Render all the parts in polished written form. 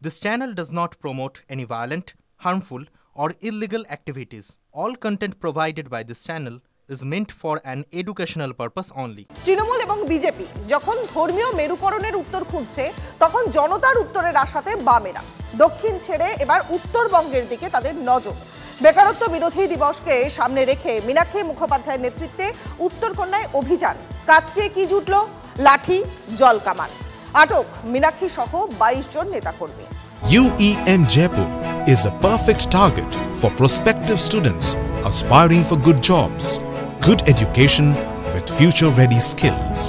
This channel does not promote any violent, harmful, or illegal activities. All content provided by this channel is meant for an educational purpose only. Trinamool এবং BJP যখন ধর্মীয় মেরুকরণের উত্তর খুঁজছে তখন জনতার উত্তরের আশাতে বামেরা দক্ষিণ ছেড়ে এবার উত্তরবঙ্গের দিকে তাদের নজর। বেকারত্ব বিরোধী দিবসকে সামনে রেখে মীনাক্ষী মুখোপাধ্যায়ের নেতৃত্বে উত্তরকন্যায় অভিযান। কাচ্ছে কি জুটল? লাঠি, জলকামান। আটক মীনাক্ষী সহ 22 জন নেতাকর্মী। UEM Jaipur is a perfect target for prospective students aspiring for good jobs, good education with future-ready skills.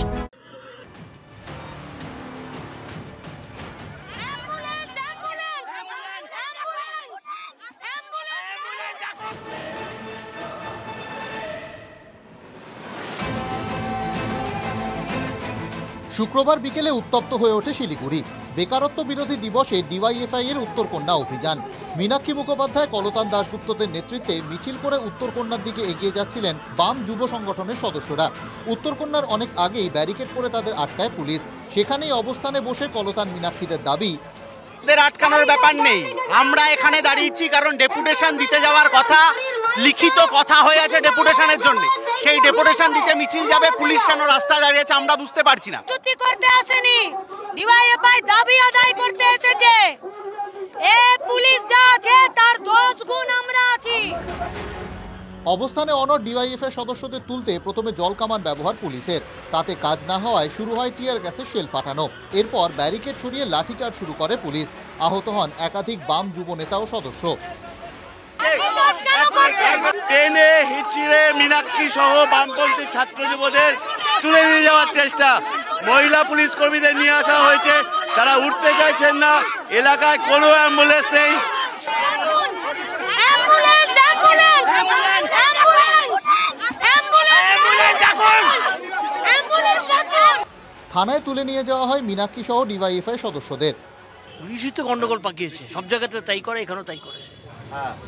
শুক্রবার বিকেলে উত্তপ্ত হয়ে ওঠে শিলিগুড়ি। বেকারত্ব বিরোধী দিবসে ডিওয়াইএফআই এর উত্তরকন্যা অভিযান। মীনাক্ষী মুখোপাধ্যায়, কলতান দাশগুপ্তদের নেতৃত্বে মিছিল করে উত্তরকন্যার দিকে এগিয়ে যাচ্ছিলেন বাম যুব সংগঠনের সদস্যরা। উত্তরকন্যার অনেক আগেই ব্যারিকেড করে তাদের আটকায় পুলিশ। সেখানেই অবস্থানে বসে কলতান মীনাক্ষীদের দাবি, আটকানোর ব্যাপার নেই, আমরা এখানে দাঁড়িয়েছি কারণ ডেপুটেশন দিতে যাওয়ার কথা, লিখিত কথা হয়ে আছে ডেপুটেশনের জন্য। সেই ডেপুটেশন দিতে মিছিল যাবে, পুলিশ কেন রাস্তায় দাঁড়িয়েছে আমরা বুঝতে পারছি না। চুক্তি করতে আসেনি, ডিওয়াইএফআই দাবি আদায় করতে এসেছে। এ পুলিশ যা আছে তার 10 গুণ আমরা আছি। অবস্থানে অনড় ডিওয়াইএফআই সদস্যদের তুলতে প্রথমে জলকামান ব্যবহার পুলিশের। তাতে কাজ না হওয়ায় শুরু হয় টিয়ার গ্যাসের শেল ফাটানো। এরপর ব্যারিকেড সরিয়ে লাঠিচার্জ শুরু করে পুলিশ। আহত হন একাধিক বাম যুব নেতা ও সদস্য। টেনে হিচড়ে মীনাক্ষী সহ বামপন্থী ছাত্র যুবদের তুলে নিয়ে যাওয়ার চেষ্টা। মহিলা পুলিশ কর্মীদের নিয়ে আসা হয়েছে, তারা উঠতে চাইছেন না। এলাকায় কোনো অ্যাম্বুলেন্স নেই। থানায় তুলে নিয়ে যাওয়া হয় মীনাক্ষী সহ ডিওয়াইএফআই সদস্যদের। পুলিশই তো গন্ডগোল পাকিয়েছে, সব জায়গাতে তাই করে, এখানেও তাই করেছে।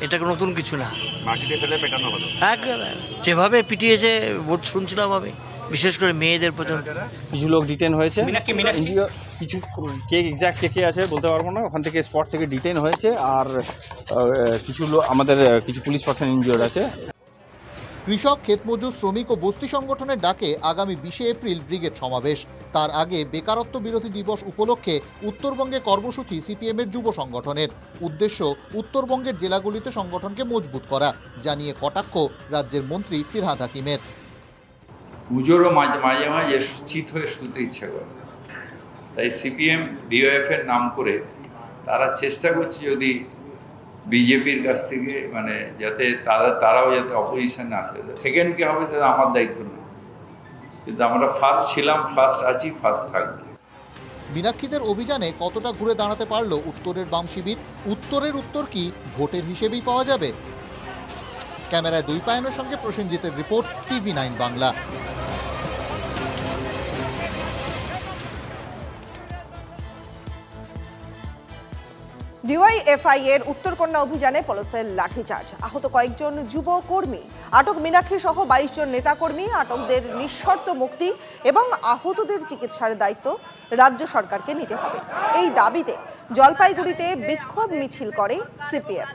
এটা নতুন কিছু না, মাটিতে ফেলে পেটানো হলো। যেভাবে পিটিয়েছে শুনছিলাম আমি, বিশেষ করে মেয়েদের পর্যন্ত। কিছু লোক ডিটেন হয়েছে, কিছু কে এক্সাক্ট কে আছে বলতে পারবো না, ওখান থেকে স্পট থেকে ডিটেন হয়েছে। আর কিছু লোক আমাদের কিছু পুলিশ পার্সন ইনজিওর্ড আছে। কৃষক, ক্ষেতমজুর, শ্রমিক ও বস্তি সংগঠনের ডাকে আগামী 20 এপ্রিল ব্রিগেড সমাবেশ। তার আগে বেকারত্ব বিরোধী দিবস উপলক্ষে উত্তরবঙ্গে কর্মসূচি সিপিএমের যুব সংগঠনের। উদ্দেশ্য উত্তরবঙ্গের জেলাগুলিতে সংগঠনকে মজবুত করা, জানিয়ে কটাক্ষ রাজ্যের মন্ত্রী ফিরহাদ হাকিমের। পুজোরও মাঝে মাঝে চিত হয়ে শুতে ইচ্ছা করে, তাই সিপিএম ডিওএফ-এর নাম করে তারা চেষ্টা করছে যদি বিজেপির কাছ থেকে যাতে তারাও যাতে অপোজিশনে আসে। সেকেন্ড কে হবে সেটা আমার দায়িত্ব না, কিন্তু আমরা ফার্স্ট ছিলাম, ফার্স্ট আছি, ফার্স্ট থাকবো। মীনাক্ষীদের অভিযানে কতটা ঘুরে দাঁড়াতে পারলো উত্তরের বাম শিবির? উত্তরের উত্তর কি ভোটের হিসেবেই পাওয়া যাবে? ক্যামেরায় দুই পায়নের সঙ্গে প্রসেনজিতের রিপোর্ট, TV9 বাংলা। ডিওয়াইএফআই এর উত্তরকন্যা অভিযানে পুলিশের লাঠিচার্জ, আহত কয়েকজন যুব কর্মী। আটক মীনাক্ষী সহ 22 জন নেতাকর্মী। আটকদের নিঃশর্ত মুক্তি এবং আহতদের চিকিৎসার দায়িত্ব রাজ্য সরকারকে নিতে হবে। এই দাবিতে জলপাইগুড়িতে বিক্ষোভ মিছিল করে সিপিএম।